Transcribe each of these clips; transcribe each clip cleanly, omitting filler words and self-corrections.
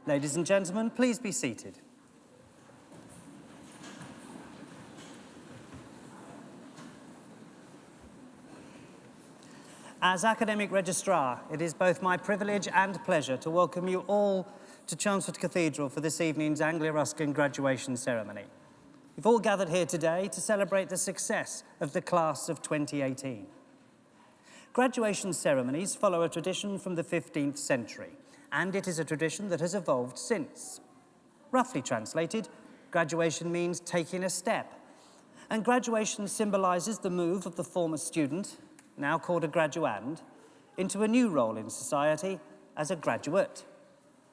Ladies and gentlemen, please be seated. As Academic Registrar, it is both my privilege and pleasure to welcome you all to Chelmsford Cathedral for this evening's Anglia Ruskin graduation ceremony. We've all gathered here today to celebrate the success of the class of 2018. Graduation ceremonies follow a tradition from the 15th century, and it is a tradition that has evolved since. Roughly translated, graduation means taking a step, and graduation symbolises the move of the former student, now called a graduand, into a new role in society as a graduate,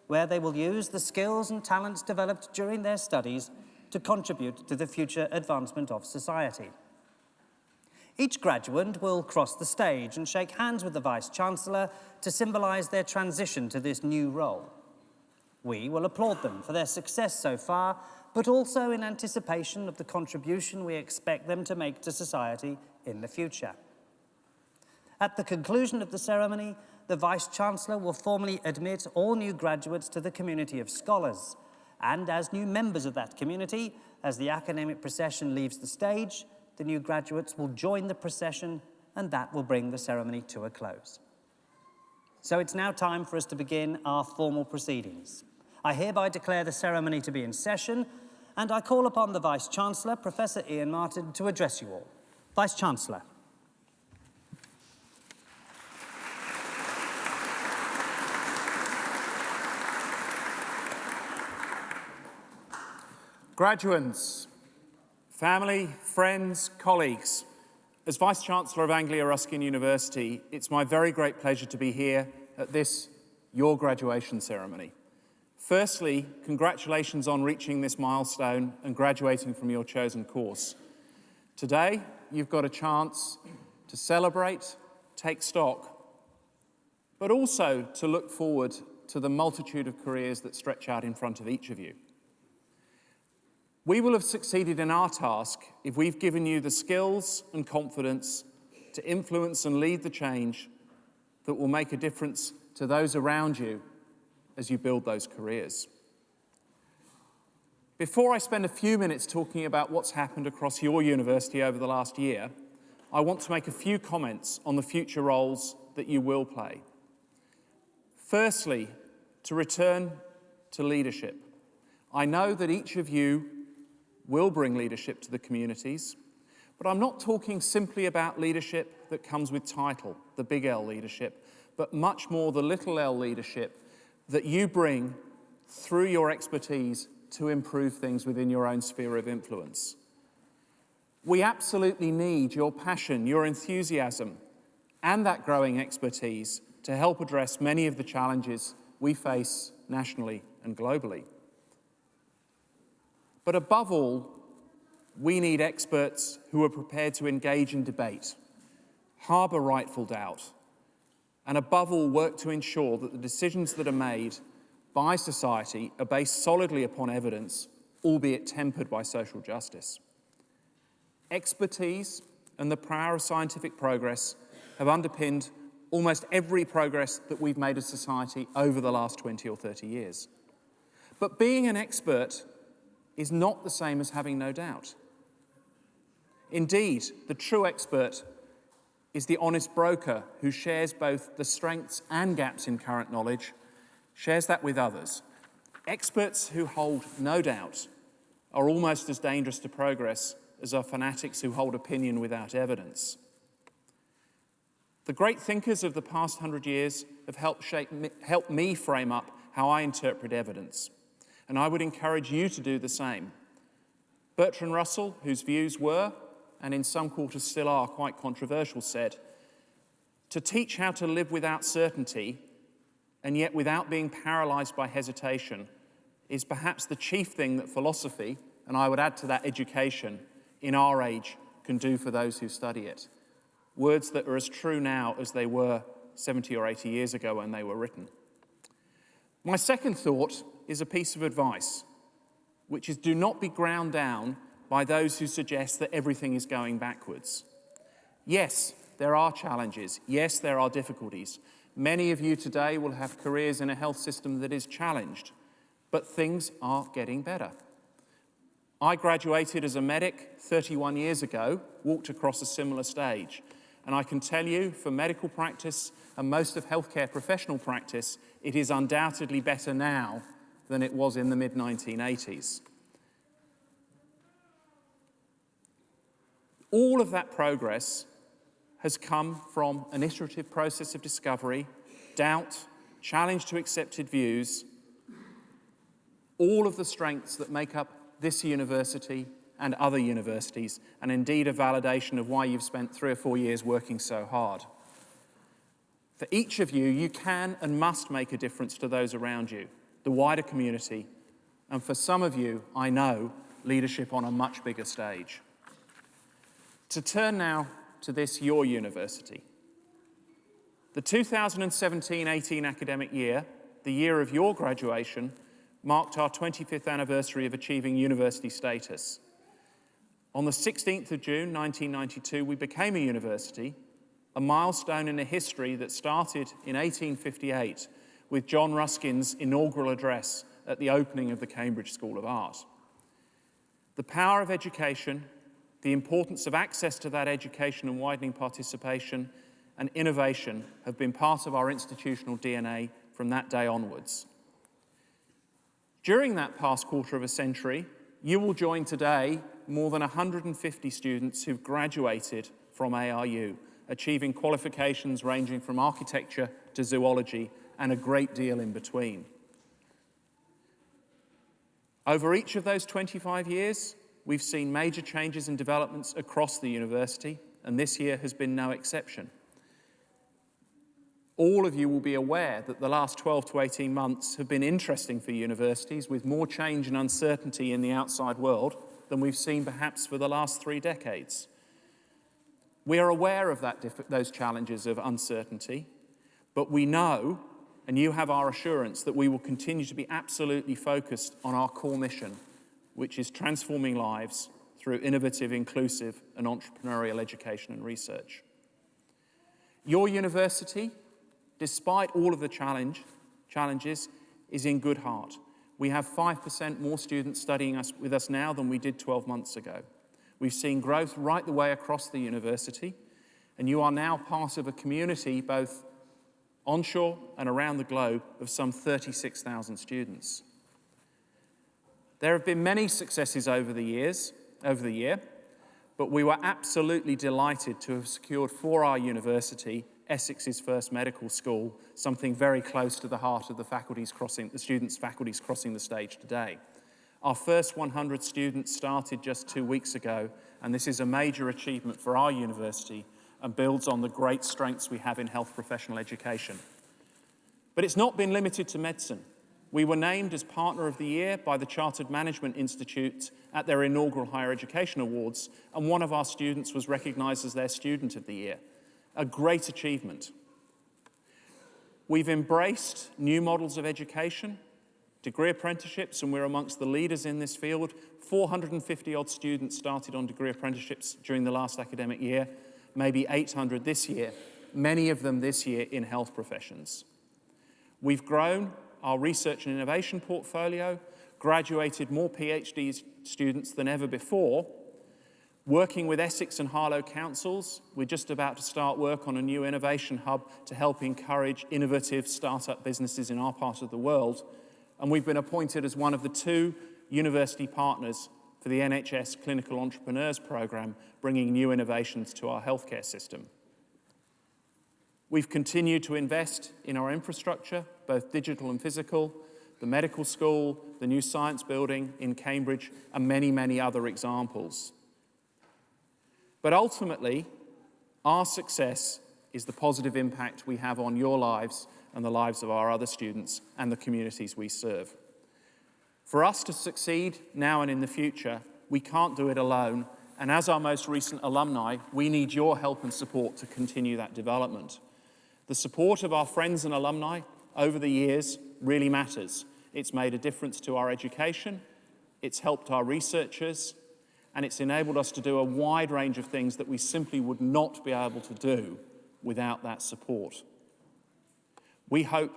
where they will use the skills and talents developed during their studies to contribute to the future advancement of society. Each graduand will cross the stage and shake hands with the Vice-Chancellor to symbolise their transition to this new role. We will applaud them for their success so far, but also in anticipation of the contribution we expect them to make to society in the future. At the conclusion of the ceremony, the Vice-Chancellor will formally admit all new graduates to the community of scholars, and as new members of that community, as the academic procession leaves the stage, the new graduates will join the procession, and that will bring the ceremony to a close. So it's now time for us to begin our formal proceedings. I hereby declare the ceremony to be in session, and I call upon the Vice-Chancellor, Professor Ian Martin, to address you all. Vice-Chancellor. Graduands, family, friends, colleagues, as Vice-Chancellor of Anglia Ruskin University, it's my very great pleasure to be here at this, your graduation ceremony. Firstly, congratulations on reaching this milestone and graduating from your chosen course. Today, you've got a chance to celebrate, take stock, but also to look forward to the multitude of careers that stretch out in front of each of you. We will have succeeded in our task if we've given you the skills and confidence to influence and lead the change that will make a difference to those around you as you build those careers. Before I spend a few minutes talking about what's happened across your university over the last year, I want to make a few comments on the future roles that you will play. Firstly, to return to leadership. I know that each of you will bring leadership to the communities, but I'm not talking simply about leadership that comes with title, the big L leadership, but much more the little L leadership that you bring through your expertise to improve things within your own sphere of influence. We absolutely need your passion, your enthusiasm, and that growing expertise to help address many of the challenges we face nationally and globally. But above all, we need experts who are prepared to engage in debate, harbour rightful doubt, and above all, work to ensure that the decisions that are made by society are based solidly upon evidence, albeit tempered by social justice. Expertise and the power of scientific progress have underpinned almost every progress that we've made as society over the last 20 or 30 years. But being an expert is not the same as having no doubt. Indeed, the true expert is the honest broker who shares both the strengths and gaps in current knowledge, shares that with others. Experts who hold no doubt are almost as dangerous to progress as are fanatics who hold opinion without evidence. The great thinkers of the past 100 years have helped me frame up how I interpret evidence, and I would encourage you to do the same. Bertrand Russell, whose views were, and in some quarters still are, quite controversial, said, "To teach how to live without certainty, and yet without being paralysed by hesitation, is perhaps the chief thing that philosophy, and I would add to that education, in our age can do for those who study it." Words that are as true now as they were 70 or 80 years ago when they were written. My second thought is a piece of advice, which is do not be ground down by those who suggest that everything is going backwards. Yes, there are challenges. Yes, there are difficulties. Many of you today will have careers in a health system that is challenged, but things are getting better. I graduated as a medic 31 years ago, walked across a similar stage, and I can tell you, for medical practice and most of healthcare professional practice, it is undoubtedly better now than it was in the mid-1980s. All of that progress has come from an iterative process of discovery, doubt, challenge to accepted views, all of the strengths that make up this university and other universities, and indeed a validation of why you've spent 3 or 4 years working so hard. For each of you, you can and must make a difference to those around you, the wider community, and for some of you, I know, leadership on a much bigger stage. To turn now to this, your university. The 2017-18 academic year, the year of your graduation, marked our 25th anniversary of achieving university status. On the 16th of June 1992, we became a university, a milestone in a history that started in 1858 with John Ruskin's inaugural address at the opening of the Cambridge School of Art. The power of education, the importance of access to that education and widening participation, and innovation have been part of our institutional DNA from that day onwards. During that past quarter of a century, you will join today more than 150 students who've graduated from ARU, achieving qualifications ranging from architecture to zoology and a great deal in between. Over each of those 25 years, we've seen major changes and developments across the university, and this year has been no exception. All of you will be aware that the last 12 to 18 months have been interesting for universities, with more change and uncertainty in the outside world than we've seen perhaps for the last 3 decades. We are aware of those challenges of uncertainty, but we know, and you have our assurance, that we will continue to be absolutely focused on our core mission, which is transforming lives through innovative, inclusive, and entrepreneurial education and research. Your university, despite all of the challenges, is in good heart. We have 5% more students studying with us now than we did 12 months ago. We've seen growth right the way across the university, and you are now part of a community, both onshore and around the globe, of some 36,000 students. There have been many successes over the year, but we were absolutely delighted to have secured for our university Essex's first medical school, something very close to the heart of the students' faculties crossing the stage today. Our first 100 students started just 2 weeks ago, and this is a major achievement for our university and builds on the great strengths we have in health professional education. But it's not been limited to medicine. We were named as Partner of the Year by the Chartered Management Institute at their inaugural Higher Education Awards, and one of our students was recognised as their Student of the Year. A great achievement. We've embraced new models of education, degree apprenticeships, and we're amongst the leaders in this field. 450-odd students started on degree apprenticeships during the last academic year, maybe 800 this year, many of them this year in health professions. We've grown our research and innovation portfolio, graduated more PhD students than ever before. Working with Essex and Harlow councils, we're just about to start work on a new innovation hub to help encourage innovative startup businesses in our part of the world. And we've been appointed as one of the 2 university partners for the NHS Clinical Entrepreneurs Programme, bringing new innovations to our healthcare system. We've continued to invest in our infrastructure, both digital and physical, the medical school, the new science building in Cambridge, and many, many other examples. But ultimately, our success is the positive impact we have on your lives and the lives of our other students and the communities we serve. For us to succeed now and in the future, we can't do it alone, and as our most recent alumni, we need your help and support to continue that development. The support of our friends and alumni over the years really matters. It's made a difference to our education, it's helped our researchers, and it's enabled us to do a wide range of things that we simply would not be able to do without that support. We hope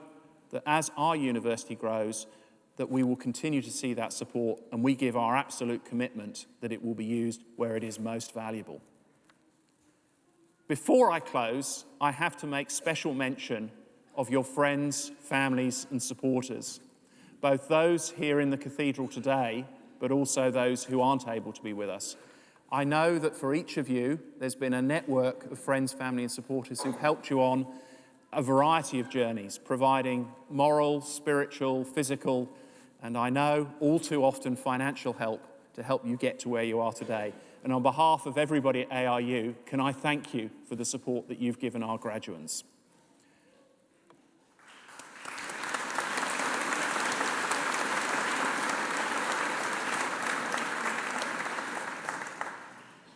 that as our university grows, that we will continue to see that support, and we give our absolute commitment that it will be used where it is most valuable. Before I close, I have to make special mention of your friends, families, and supporters, both those here in the cathedral today, but also those who aren't able to be with us. I know that for each of you, there's been a network of friends, family, and supporters who've helped you on a variety of journeys, providing moral, spiritual, physical, and I know all too often financial help to help you get to where you are today. And on behalf of everybody at ARU, can I thank you for the support that you've given our graduates.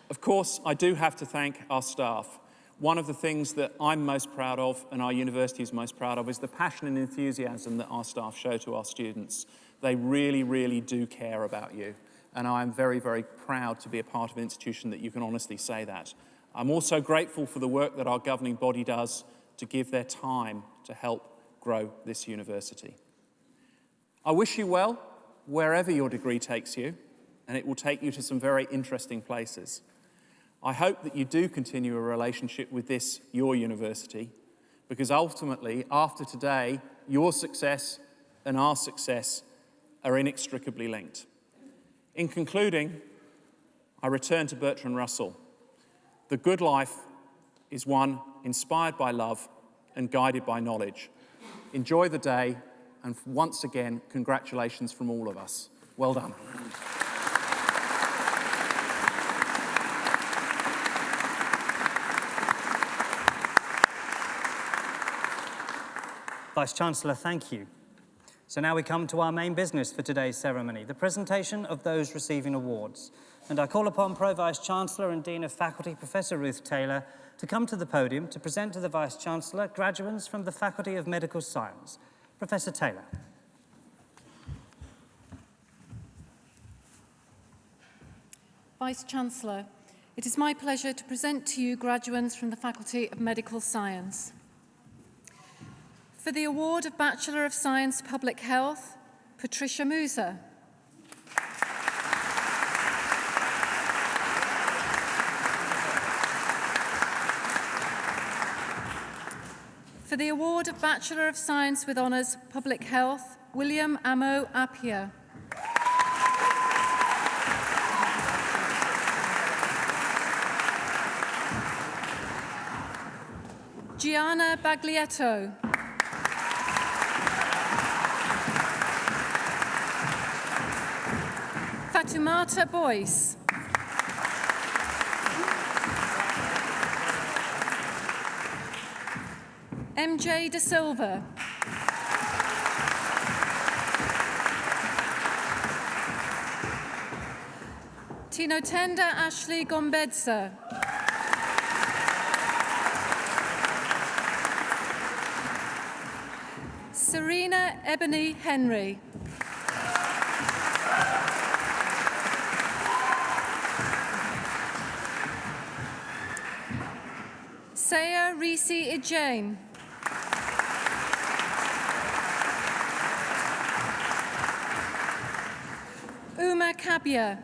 Of course, I do have to thank our staff. One of the things that I'm most proud of and our university is most proud of is the passion and enthusiasm that our staff show to our students. They really, really do care about you. And I'm very, very proud to be a part of an institution that you can honestly say that. I'm also grateful for the work that our governing body does to give their time to help grow this university. I wish you well wherever your degree takes you, and it will take you to some very interesting places. I hope that you do continue a relationship with this, your university, because ultimately, after today, your success and our success are inextricably linked. In concluding, I return to Bertrand Russell. The good life is one inspired by love and guided by knowledge. Enjoy the day, and once again, congratulations from all of us. Well done. Vice-Chancellor, thank you. So now we come to our main business for today's ceremony, the presentation of those receiving awards. And I call upon Pro-Vice-Chancellor and Dean of Faculty, Professor Ruth Taylor, to come to the podium to present to the Vice-Chancellor graduates from the Faculty of Medical Science. Professor Taylor. Vice-Chancellor, it is my pleasure to present to you graduates from the Faculty of Medical Science. For the award of Bachelor of Science Public Health, Patricia Musa. For the award of Bachelor of Science with Honours Public Health, William Amo Appiah. Gianna Baglietto. Fatumata Boyce. MJ De Silva. Tinotenda Ashley Gombedsa. Serena Ebony Henry. Saya Risi Ijane. Uma Kabia.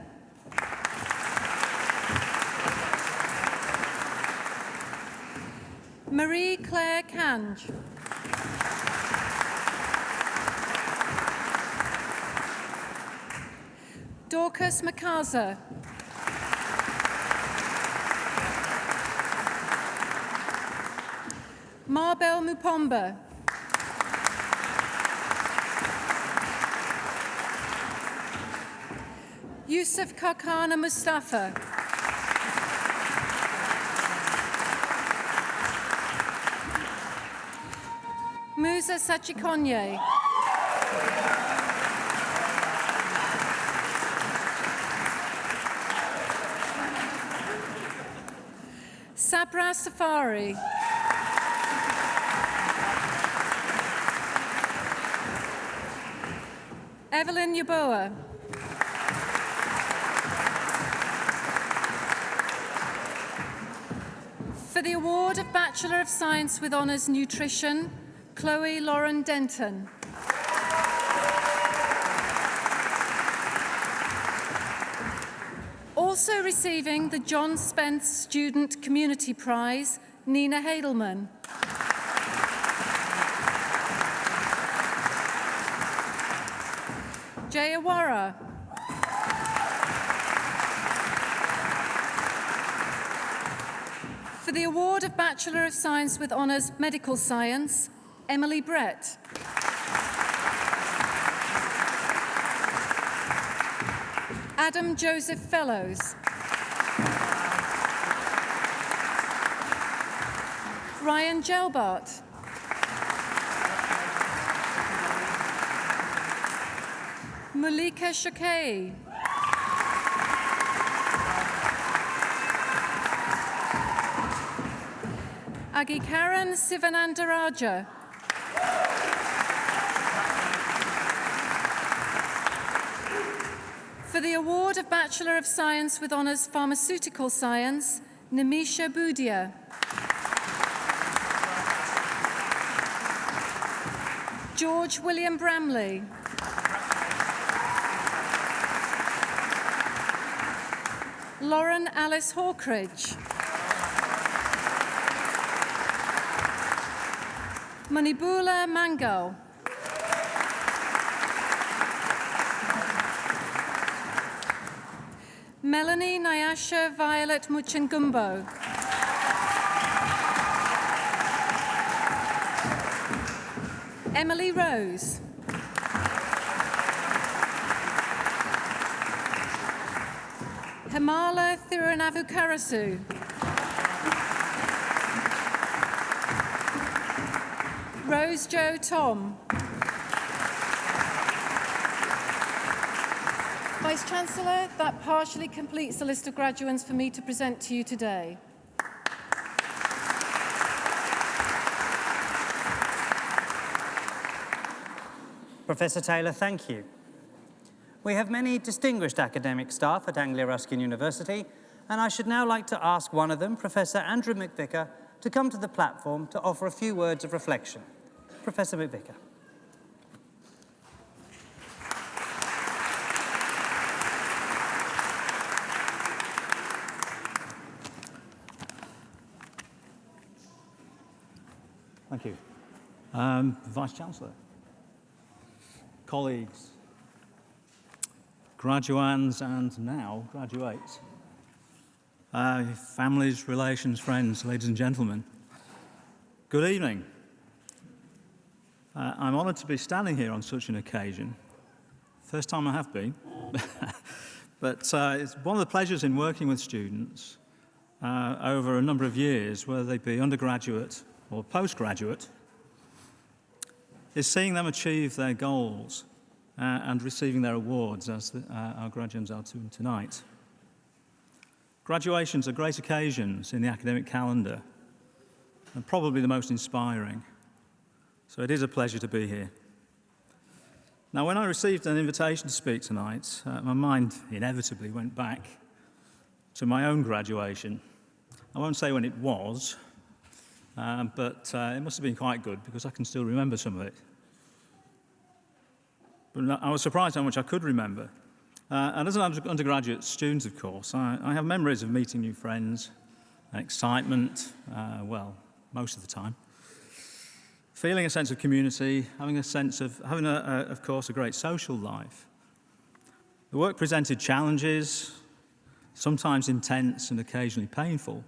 Marie Claire Kanj. Dorcas McCarza. Marbel Mupomba. Yusuf Karkana Mustafa. Musa Sachikonye. Sabra Safari. Evelyn Yaboa. For the award of Bachelor of Science with Honours Nutrition, Chloe Lauren Denton. Also receiving the John Spence Student Community Prize, Nina Hadelman. Jayawara. For the award of Bachelor of Science with Honours Medical Science, Emily Brett. Adam Joseph Fellows. Ryan Gelbart. Mulika Shakei. Agikaran Sivanandaraja. For the award of Bachelor of Science with Honours Pharmaceutical Science, Nimisha Budia. George William Bramley. Lauren Alice Hawkridge. Manibula Mangal. Melanie Nyasha Violet Muchangumbo. Emily Rose. Hamala Thirunavukarasu. Rose Jo Tom. Vice-Chancellor, that partially completes the list of graduands for me to present to you today. Professor Taylor, thank you. We have many distinguished academic staff at Anglia Ruskin University, and I should now like to ask one of them, Professor Andrew McVicker, to come to the platform to offer a few words of reflection. Professor McVicker. Thank you. Vice-Chancellor, colleagues, graduands and now graduates, families, relations, friends, ladies and gentlemen, good evening. I'm honoured to be standing here on such an occasion. First time I have been. But it's one of the pleasures in working with students over a number of years, whether they be undergraduate or postgraduate, is seeing them achieve their goals and receiving their awards, as our graduates are doing tonight. Graduations are great occasions in the academic calendar and probably the most inspiring. So it is a pleasure to be here. Now, when I received an invitation to speak tonight, my mind inevitably went back to my own graduation. I won't say when it was, but it must have been quite good because I can still remember some of it. But I was surprised how much I could remember. And as an undergraduate student, of course, I have memories of meeting new friends, excitement, well, most of the time, feeling a sense of community, having a sense of having, of course, a great social life. The work presented challenges, sometimes intense and occasionally painful.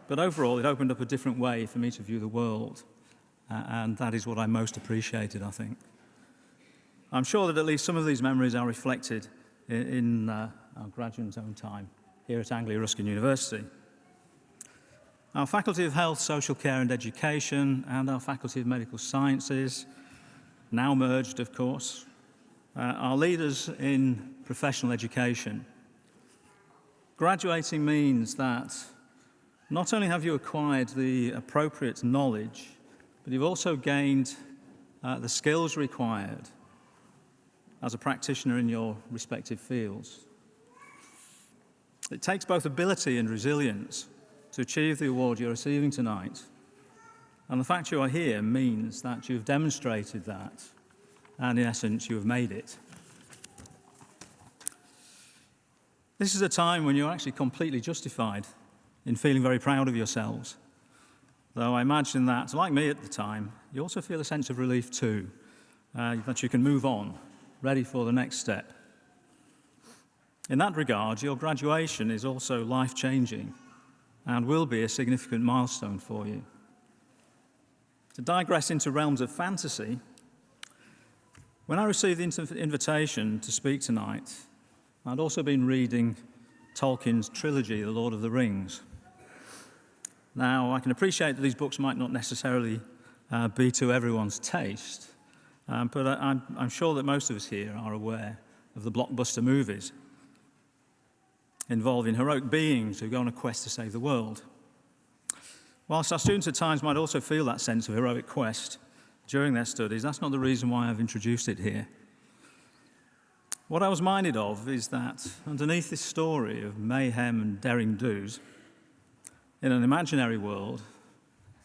But overall, it opened up a different way for me to view the world, and that is what I most appreciated, I think. I'm sure that at least some of these memories are reflected in our graduates' own time here at Anglia Ruskin University. Our Faculty of Health, Social Care and Education and our Faculty of Medical Sciences, now merged, of course, are leaders in professional education. Graduating means that not only have you acquired the appropriate knowledge, but you've also gained the skills required as a practitioner in your respective fields. It takes both ability and resilience to achieve the award you're receiving tonight. And the fact you are here means that you've demonstrated that, and in essence, you have made it. This is a time when you're actually completely justified in feeling very proud of yourselves. Though I imagine that, like me at the time, you also feel a sense of relief too, that you can move on, ready for the next step. In that regard, your graduation is also life-changing and will be a significant milestone for you. To digress into realms of fantasy, when I received the invitation to speak tonight, I'd also been reading Tolkien's trilogy, The Lord of the Rings. Now, I can appreciate that these books might not necessarily be to everyone's taste, but I'm sure that most of us here are aware of the blockbuster movies involving heroic beings who go on a quest to save the world. Whilst our students at times might also feel that sense of heroic quest during their studies, that's not the reason why I've introduced it here. What I was minded of is that underneath this story of mayhem and daring do's, in an imaginary world,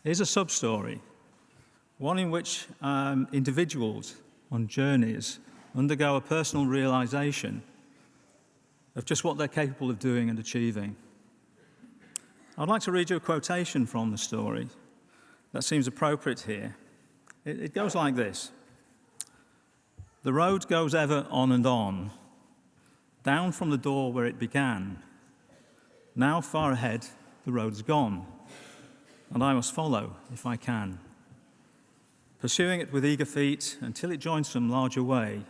is a sub-story, one in which individuals on journeys undergo a personal realization of just what they're capable of doing and achieving. I'd like to read you a quotation from the story that seems appropriate here. It goes like this. The road goes ever on and on, down from the door where it began. Now far ahead, the road's gone, and I must follow if I can, pursuing it with eager feet until it joins some larger way,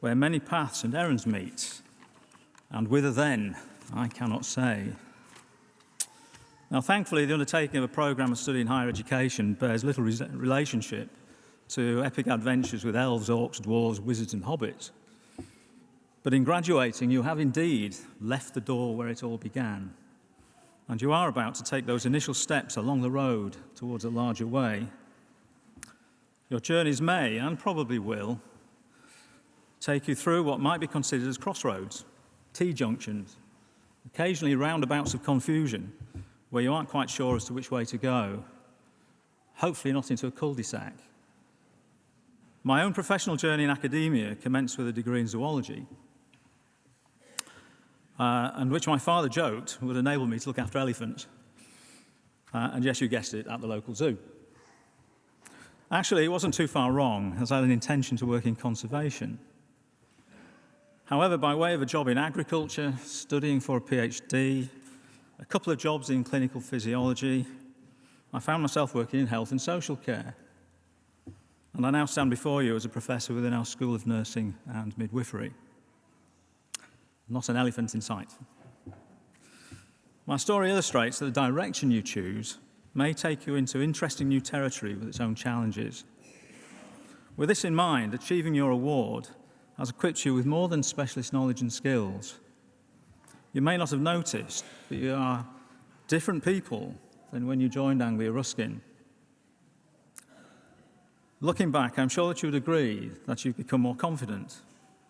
where many paths and errands meet, and whither then, I cannot say. Now, thankfully, the undertaking of a programme of study in higher education bears little relationship to epic adventures with elves, orcs, dwarves, wizards and hobbits. But in graduating, you have indeed left the door where it all began, and you are about to take those initial steps along the road towards a larger way. Your journeys may, and probably will, take you through what might be considered as crossroads, T-junctions, occasionally roundabouts of confusion, where you aren't quite sure as to which way to go, hopefully not into a cul-de-sac. My own professional journey in academia commenced with a degree in zoology, and which my father joked would enable me to look after elephants. And yes, you guessed it, at the local zoo. Actually, it wasn't too far wrong, as I had an intention to work in conservation. However, by way of a job in agriculture, studying for a PhD, a couple of jobs in clinical physiology, I found myself working in health and social care. And I now stand before you as a professor within our School of Nursing and Midwifery. Not an elephant in sight. My story illustrates that the direction you choose may take you into interesting new territory with its own challenges. With this in mind, achieving your award has equipped you with more than specialist knowledge and skills. You may not have noticed, but you are different people than when you joined Anglia Ruskin. Looking back, I'm sure that you would agree that you've become more confident,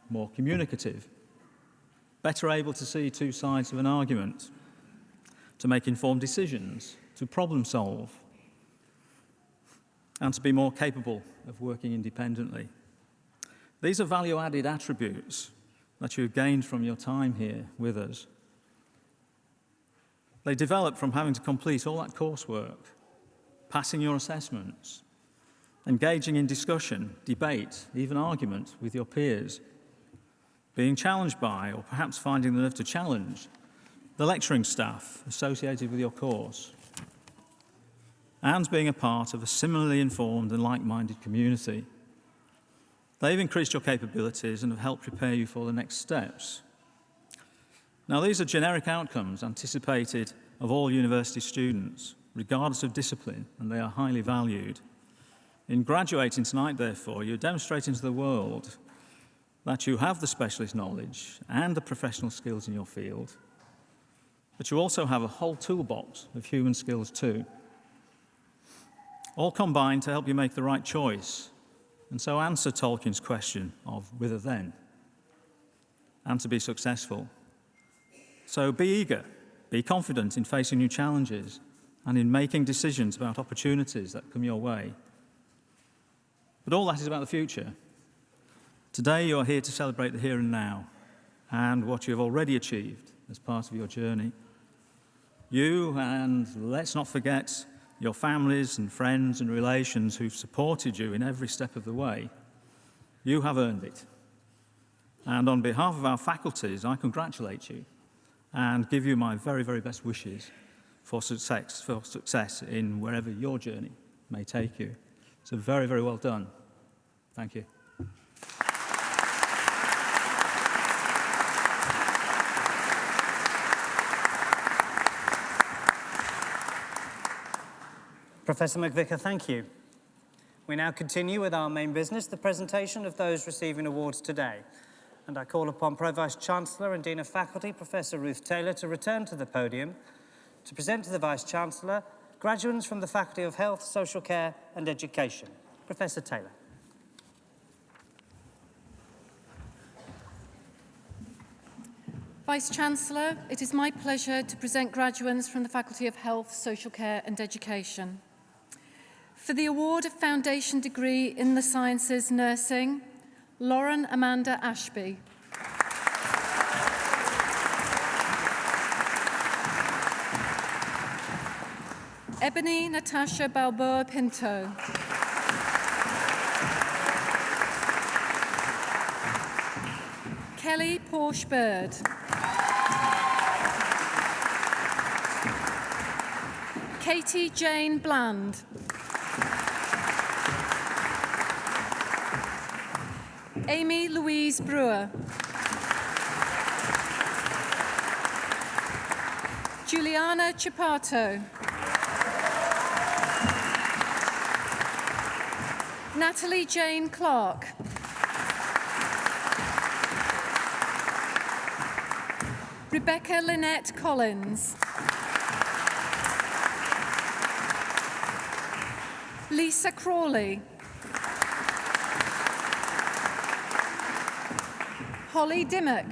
more communicative, better able to see two sides of an argument, to make informed decisions, to problem solve, and to be more capable of working independently. These are value-added attributes that you've gained from your time here with us. They develop from having to complete all that coursework, passing your assessments, engaging in discussion, debate, even argument with your peers, being challenged by, or perhaps finding the nerve to challenge, the lecturing staff associated with your course, and being a part of a similarly informed and like-minded community. They've increased your capabilities and have helped prepare you for the next steps. Now, these are generic outcomes anticipated of all university students, regardless of discipline, and they are highly valued. In graduating tonight, therefore, you're demonstrating to the world that you have the specialist knowledge and the professional skills in your field, but you also have a whole toolbox of human skills too, all combined to help you make the right choice, and so answer Tolkien's question of whither then, and to be successful. So be eager, be confident in facing new challenges and in making decisions about opportunities that come your way. But all that is about the future. Today you're here to celebrate the here and now and what you have already achieved as part of your journey. You, and let's not forget your families and friends and relations who've supported you in every step of the way, you have earned it. And on behalf of our faculties, I congratulate you and give you my very, very best wishes for success in wherever your journey may take you. So very, very well done. Thank you. Professor McVicker, thank you. We now continue with our main business, the presentation of those receiving awards today. And I call upon Pro-Vice-Chancellor and Dean of Faculty, Professor Ruth Taylor, to return to the podium to present to the Vice-Chancellor graduates from the Faculty of Health, Social Care and Education. Professor Taylor. Vice-Chancellor, it is my pleasure to present graduates from the Faculty of Health, Social Care and Education. For the award of Foundation Degree in the Sciences Nursing, Lauren Amanda Ashby. Ebony Natasha Balboa Pinto. Kelly Porsche Bird. Katie Jane Bland. Amy Louise Brewer. Juliana Chipato. Natalie Jane Clark. Rebecca Lynette Collins. Lisa Crawley. Holly Dimmock.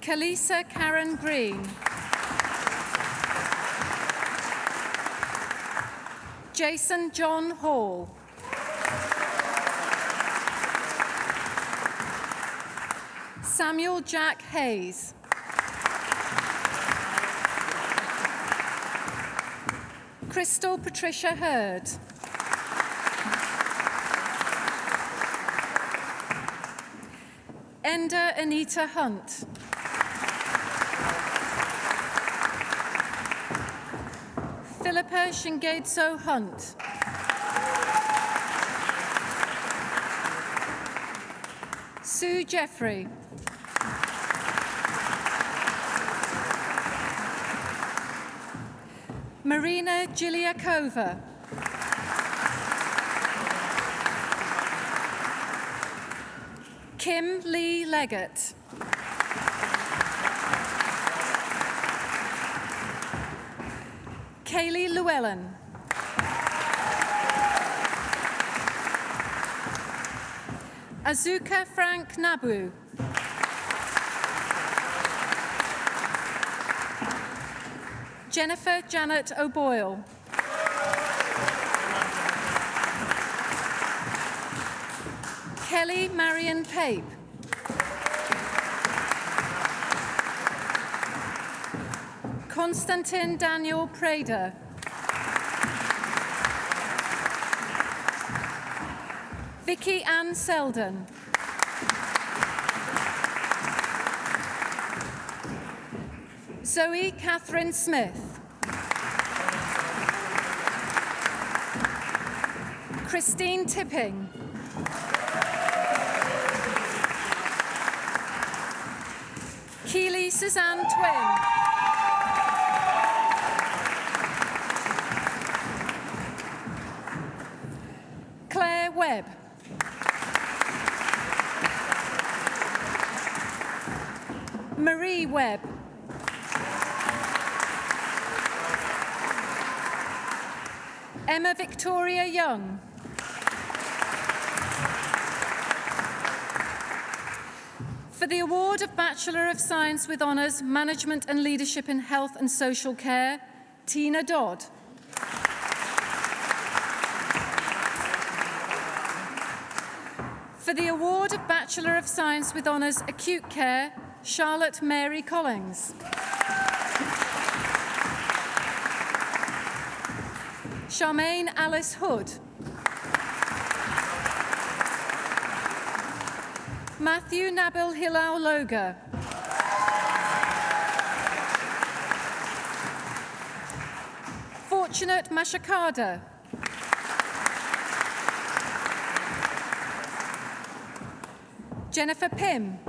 Kalisa Karen Green. Jason John Hall. Samuel Jack Hayes. Crystal Patricia Hurd. Enda Anita Hunt. Philippa Shingedzo Hunt. Sue Jeffrey. Marina Giliakova. Kim Lee Leggett. Kaylee Llewellyn. Azuka Frank Nabu. Jennifer Janet O'Boyle. Kelly Marion Pape. Konstantin Daniel Prada. Vicky Ann Selden. Zoe Catherine Smith. Christine Tipping. Keely Suzanne Twin. Claire Webb. Marie Webb. Emma Victoria Young. For the award of Bachelor of Science with Honours, Management and Leadership in Health and Social Care, Tina Dodd. For the award of Bachelor of Science with Honours Acute Care, Charlotte Mary Collings. Charmaine Alice Hood. Matthew Nabil Hilal Loga. Fortunate Mashakada. Jennifer Pym.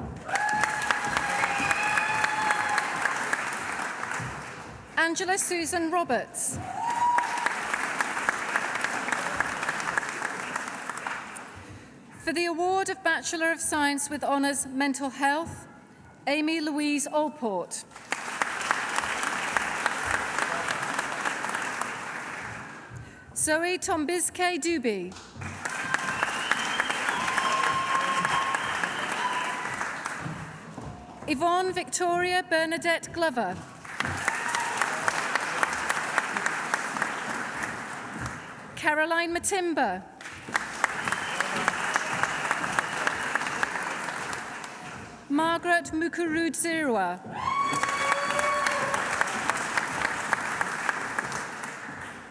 Angela Susan Roberts. For the award of Bachelor of Science with Honours Mental Health, Amy Louise Allport. Zoe Tombizke Duby. Yvonne Victoria Bernadette Glover. Caroline Matimba. Margaret Mukurudzirwa.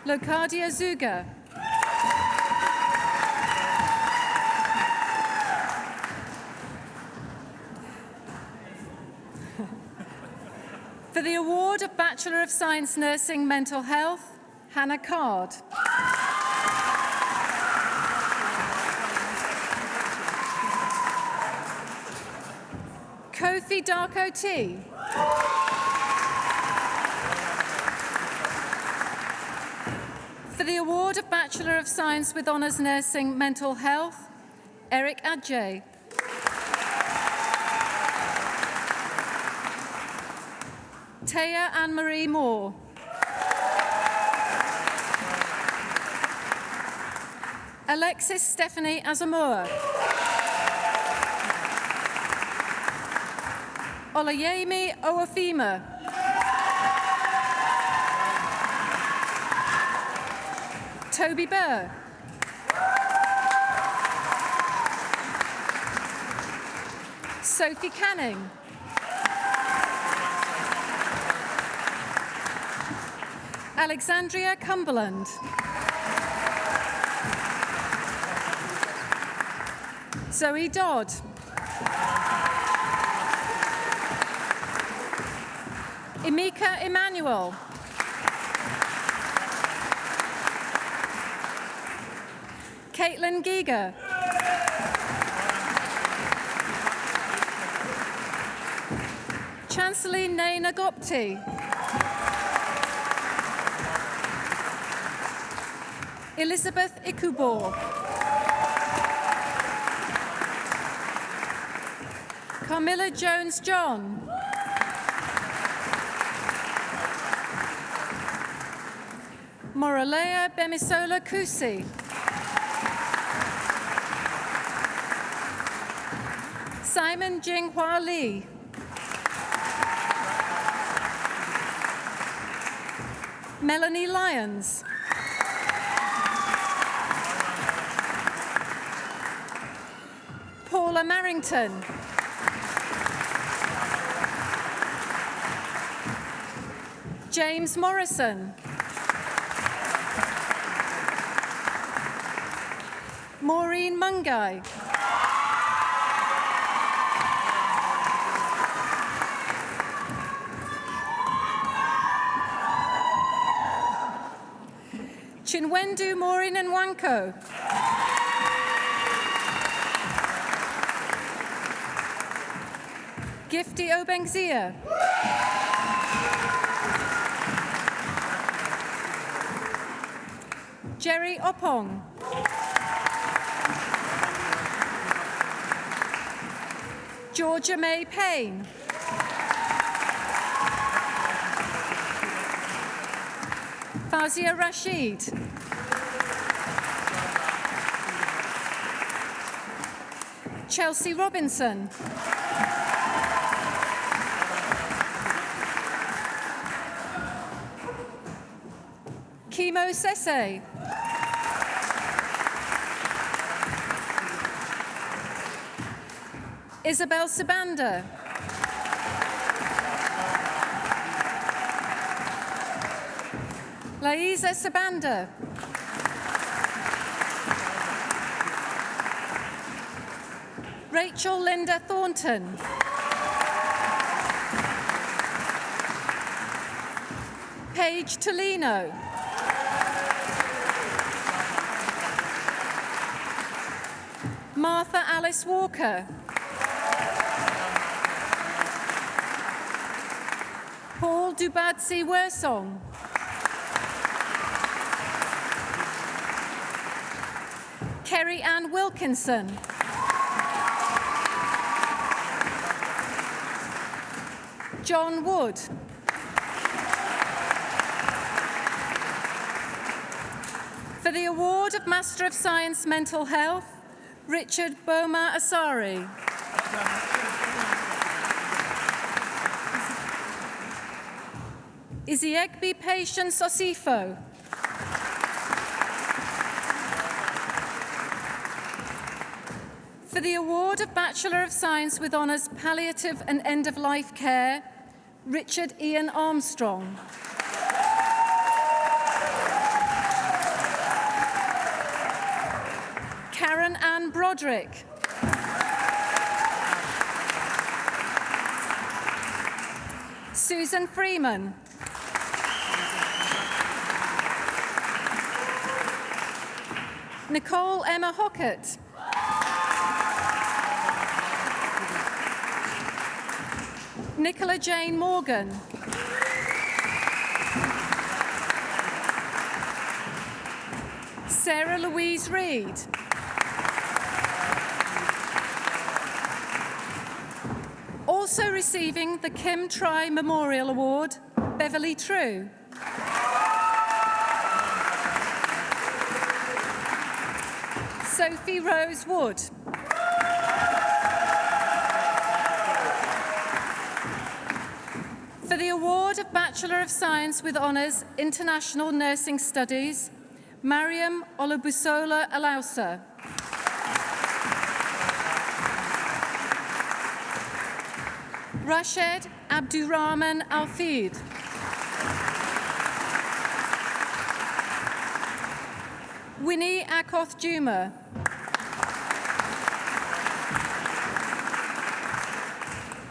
Lokadia Zuga. For the award of Bachelor of Science Nursing Mental Health, Hannah Card. Kofi Darko T. For the award of Bachelor of Science with Honours Nursing Mental Health, Eric Adjay. Taya Anne-Marie Moore. Alexis Stephanie Azamua. Olayemi Owafima. Toby Burr. Sophie Canning. Alexandria Cumberland. Zoe Dodd. Emeka Emmanuel. Caitlin Giga. Chancellor Naina Gopti. Elizabeth Ikubor. Carmilla Jones-John. Moralea Bemisola Kusi. Simon Jinghua Lee. Melanie Lyons. Paula Marrington. James Morrison. Maureen Mungai. Chinwendu Maureen Nwanko. Gifty Obengzia. Jerry Opong. Georgia May Payne. Fazia Rashid. Chelsea Robinson. Kimo Sese. Isabel Sabander. Laisa Sabander. Rachel Linda Thornton. Paige Tolino. Martha Alice Walker. Paul Dubatsi Wersong. Kerry Ann Wilkinson. John Wood. For the award of Master of Science Mental Health, Richard Boma Asari. Iziegbe Patience Osifo. For the award of Bachelor of Science with Honours Palliative and End-of-Life Care, Richard Ian Armstrong. Karen Ann Broderick. Susan Freeman. Nicole Emma Hockett. Nicola Jane Morgan. Sarah Louise Reed. Also receiving the Kim Try Memorial Award, Beverly True. Sophie Rose Wood. For the award of Bachelor of Science with Honours International Nursing Studies, Mariam Olubusola Alausa. Rashid Abdurrahman Alfid. Winnie Akoth Juma.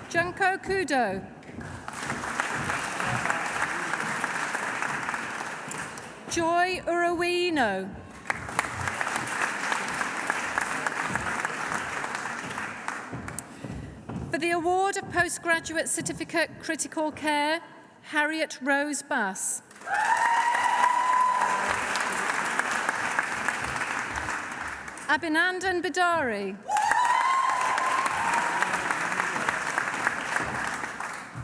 Junko Kudo. Joy Urawino. For the award of Postgraduate Certificate Critical Care, Harriet Rose Bass. Abhinandan Bidari.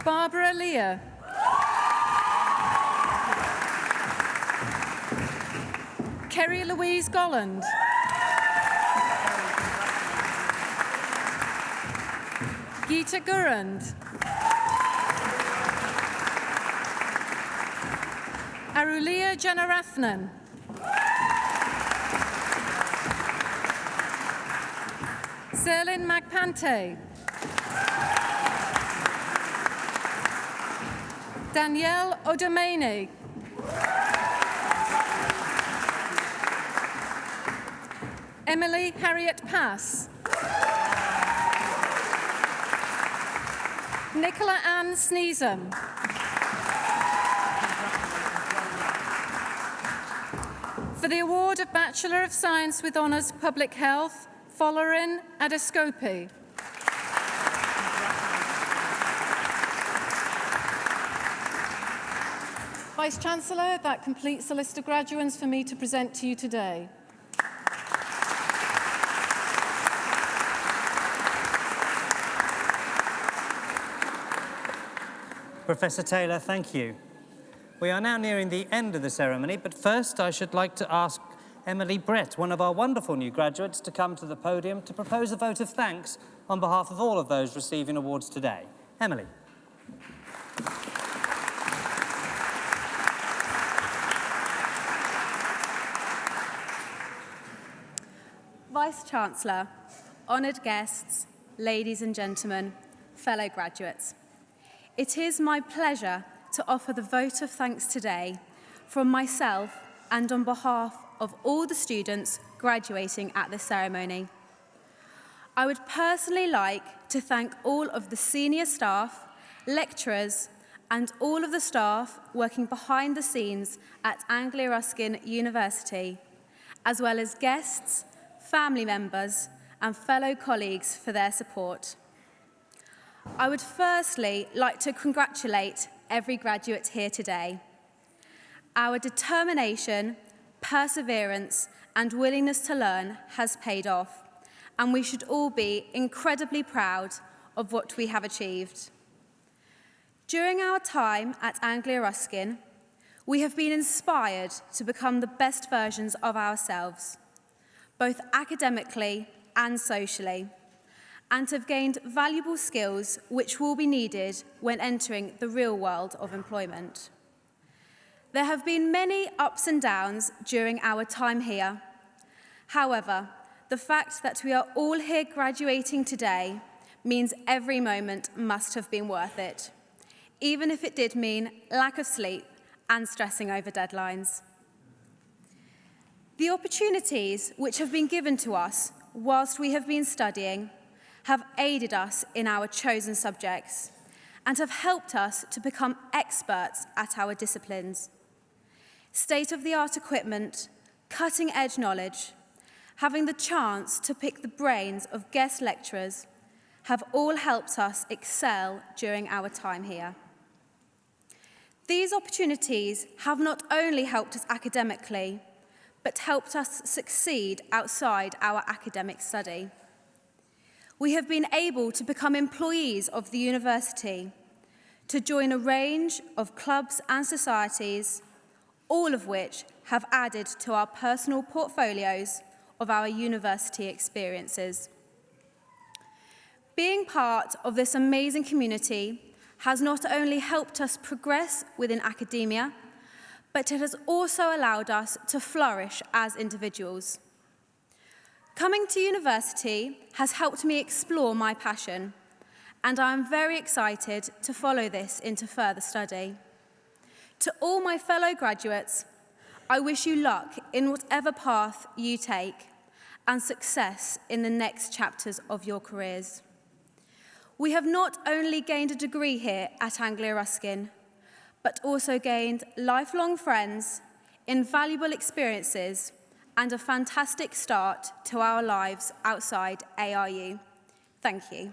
Barbara Leah. Kerry Louise Golland. Geeta Gurand. Arulia Janarathnan. Zerlin Magpante. Danielle Odomene. Emily Harriet Pass. Nicola Ann Sneesham. For the award of Bachelor of Science with Honours Public Health, Folarin Adescopi. Vice-Chancellor, that completes the list of graduands for me to present to you today. Professor Taylor, thank you. We are now nearing the end of the ceremony, but first I should like to ask Emily Brett, one of our wonderful new graduates, to come to the podium to propose a vote of thanks on behalf of all of those receiving awards today. Emily. Vice-Chancellor, honoured guests, ladies and gentlemen, fellow graduates. It is my pleasure to offer the vote of thanks today from myself and on behalf of all the students graduating at this ceremony. I would personally like to thank all of the senior staff, lecturers, and all of the staff working behind the scenes at Anglia Ruskin University, as well as guests, family members, and fellow colleagues for their support. I would firstly like to congratulate every graduate here today. Our determination, perseverance, and willingness to learn has paid off, and we should all be incredibly proud of what we have achieved. During our time at Anglia Ruskin, we have been inspired to become the best versions of ourselves, both academically and socially, and have gained valuable skills which will be needed when entering the real world of employment. There have been many ups and downs during our time here. However, the fact that we are all here graduating today means every moment must have been worth it, even if it did mean lack of sleep and stressing over deadlines. The opportunities which have been given to us whilst we have been studying have aided us in our chosen subjects and have helped us to become experts at our disciplines. State-of-the-art equipment, cutting-edge knowledge, having the chance to pick the brains of guest lecturers have all helped us excel during our time here. These opportunities have not only helped us academically, but helped us succeed outside our academic study. We have been able to become employees of the university, to join a range of clubs and societies, all of which have added to our personal portfolios of our university experiences. Being part of this amazing community has not only helped us progress within academia, but it has also allowed us to flourish as individuals. Coming to university has helped me explore my passion, and I am very excited to follow this into further study. To all my fellow graduates, I wish you luck in whatever path you take and success in the next chapters of your careers. We have not only gained a degree here at Anglia Ruskin, but also gained lifelong friends, invaluable experiences, and a fantastic start to our lives outside ARU. Thank you.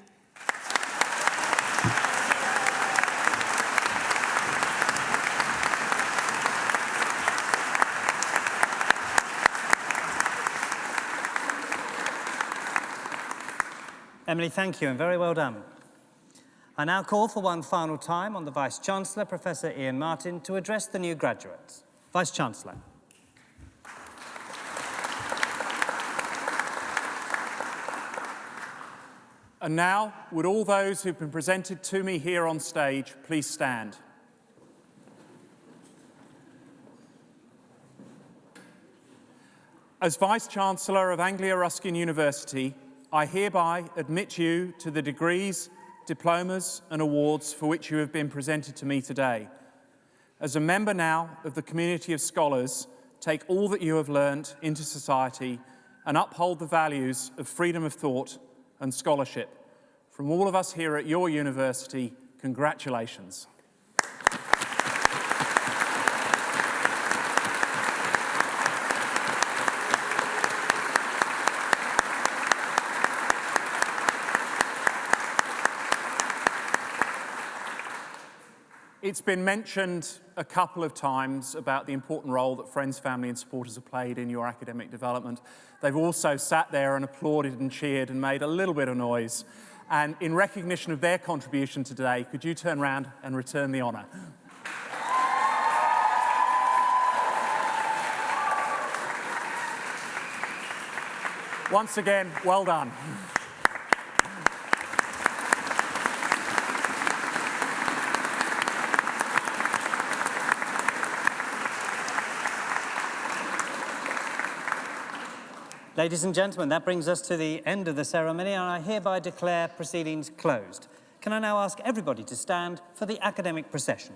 Emily, thank you, and very well done. I now call for one final time on the Vice-Chancellor, Professor Ian Martin, to address the new graduates. Vice-Chancellor. And now, would all those who've been presented to me here on stage please stand? As Vice-Chancellor of Anglia Ruskin University, I hereby admit you to the degrees, diplomas and awards for which you have been presented to me today. As a member now of the community of scholars, take all that you have learnt into society and uphold the values of freedom of thought and scholarship. From all of us here at your university, congratulations. It's been mentioned a couple of times about the important role that friends, family and supporters have played in your academic development. They've also sat there and applauded and cheered and made a little bit of noise. And in recognition of their contribution today, could you turn around and return the honour? Once again, well done. Ladies and gentlemen, that brings us to the end of the ceremony, and I hereby declare proceedings closed. Can I now ask everybody to stand for the academic procession?